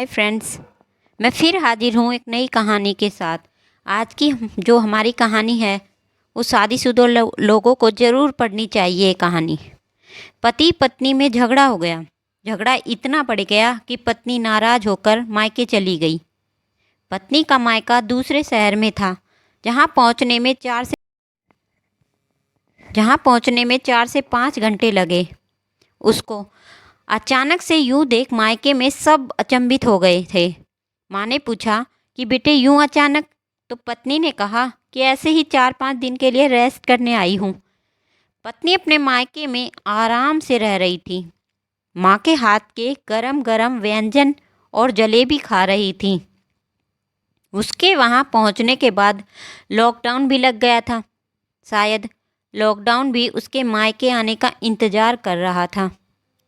Hi friends. मैं फिर हाजिर हूँ एक नई कहानी के साथ। आज की जो हमारी कहानी है वो शादीशुदा लोगों को ज़रूर पढ़नी चाहिए। ये कहानी पति पत्नी में झगड़ा हो गया। झगड़ा इतना बढ़ गया कि पत्नी नाराज़ होकर मायके चली गई। पत्नी का मायका दूसरे शहर में था, जहाँ पहुँचने में 4 से 5 घंटे लगे उसको। अचानक से यूं देख मायके में सब अचंभित हो गए थे। माँ ने पूछा कि बेटे यूं अचानक? तो पत्नी ने कहा कि ऐसे ही 4-5 दिन के लिए रेस्ट करने आई हूँ। पत्नी अपने मायके में आराम से रह रही थी। माँ के हाथ के गरम गरम व्यंजन और जलेबी खा रही थी। उसके वहाँ पहुँचने के बाद लॉकडाउन भी लग गया था। शायद लॉकडाउन भी उसके मायके आने का इंतज़ार कर रहा था।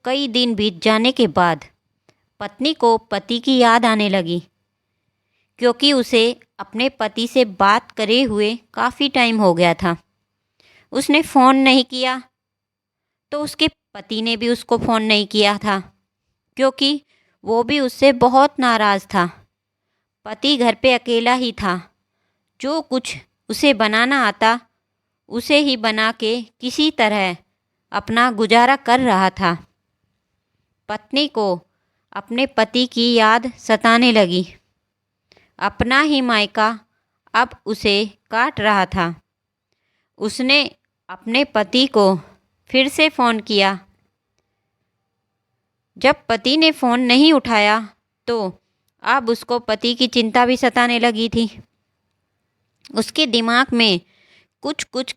कई दिन बीत जाने के बाद पत्नी को पति की याद आने लगी, क्योंकि उसे अपने पति से बात करे हुए काफ़ी टाइम हो गया था। उसने फ़ोन नहीं किया तो उसके पति ने भी उसको फ़ोन नहीं किया था, क्योंकि वो भी उससे बहुत नाराज़ था। पति घर पे अकेला ही था। जो कुछ उसे बनाना आता उसे ही बना के किसी तरह अपना गुजारा कर रहा था। पत्नी को अपने पति की याद सताने लगी। अपना ही मायका अब उसे काट रहा था। उसने अपने पति को फिर से फ़ोन किया। जब पति ने फ़ोन नहीं उठाया तो अब उसको पति की चिंता भी सताने लगी थी। उसके दिमाग में कुछ कुछ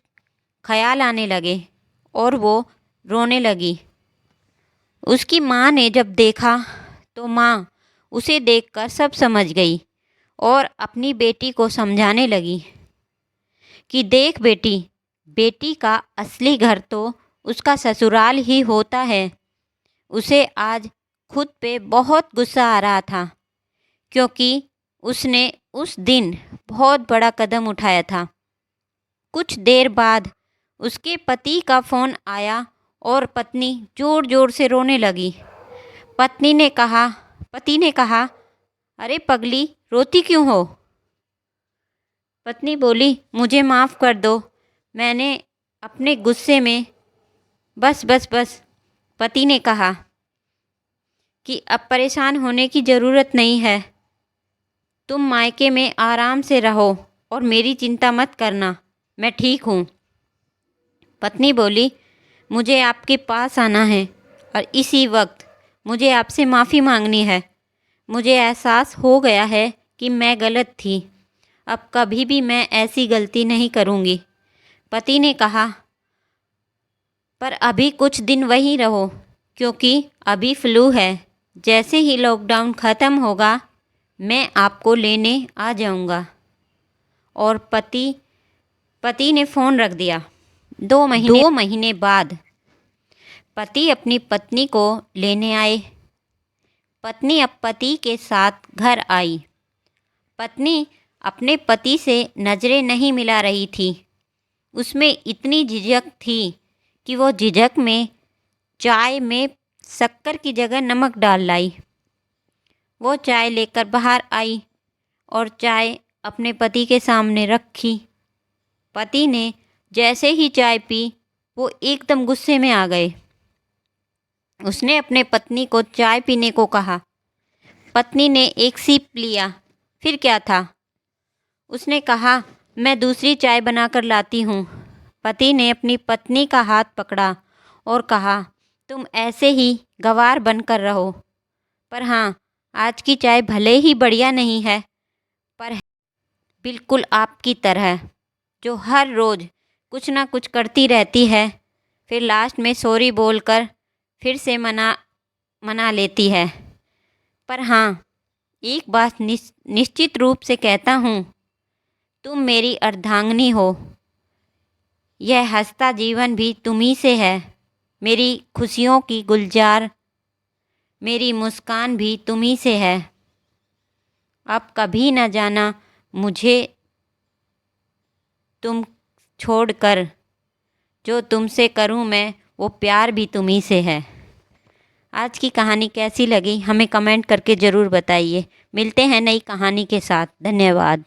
ख्याल आने लगे और वो रोने लगी। उसकी माँ ने जब देखा तो माँ उसे देखकर सब समझ गई और अपनी बेटी को समझाने लगी कि देख बेटी, बेटी का असली घर तो उसका ससुराल ही होता है। उसे आज खुद पे बहुत गुस्सा आ रहा था, क्योंकि उसने उस दिन बहुत बड़ा कदम उठाया था। कुछ देर बाद उसके पति का फ़ोन आया और पत्नी ज़ोर ज़ोर से रोने लगी। पति ने कहा, अरे पगली, रोती क्यों हो? पत्नी बोली, मुझे माफ़ कर दो, मैंने अपने गुस्से में बस बस बस। पति ने कहा कि अब परेशान होने की ज़रूरत नहीं है। तुम मायके में आराम से रहो और मेरी चिंता मत करना, मैं ठीक हूँ। पत्नी बोली, मुझे आपके पास आना है और इसी वक्त मुझे आपसे माफ़ी मांगनी है। मुझे एहसास हो गया है कि मैं गलत थी। अब कभी भी मैं ऐसी गलती नहीं करूँगी। पति ने कहा, पर अभी कुछ दिन वहीं रहो, क्योंकि अभी फ्लू है। जैसे ही लॉकडाउन ख़त्म होगा मैं आपको लेने आ जाऊँगा। और पति ने फ़ोन रख दिया। 2 महीने बाद पति अपनी पत्नी को लेने आए। पत्नी अब पति के साथ घर आई। पत्नी अपने पति से नज़रें नहीं मिला रही थी। उसमें इतनी झिझक थी कि वो झिझक में चाय में शक्कर की जगह नमक डाल लाई। वो चाय लेकर बाहर आई और चाय अपने पति के सामने रखी। पति ने जैसे ही चाय पी वो एकदम गुस्से में आ गए। उसने अपने पत्नी को चाय पीने को कहा। पत्नी ने एक सिप लिया। फिर क्या था? उसने कहा, मैं दूसरी चाय बनाकर लाती हूँ। पति ने अपनी पत्नी का हाथ पकड़ा और कहा, तुम ऐसे ही गंवार बनकर रहो। पर हाँ, आज की चाय भले ही बढ़िया नहीं है, पर है बिल्कुल आपकी तरह, जो हर रोज़ कुछ ना कुछ करती रहती है, फिर लास्ट में सॉरी बोलकर फिर से मना लेती है। पर हाँ, एक बात निश्चित रूप से कहता हूँ, तुम मेरी अर्धांगिनी हो। यह हंसता जीवन भी तुम्ही से है। मेरी खुशियों की गुलजार, मेरी मुस्कान भी तुम्ही से है। अब कभी न जाना मुझे तुम छोड़कर, जो तुमसे करूँ मैं वो प्यार भी तुम्ही से है। आज की कहानी कैसी लगी हमें कमेंट करके ज़रूर बताइए। मिलते हैं नई कहानी के साथ। धन्यवाद।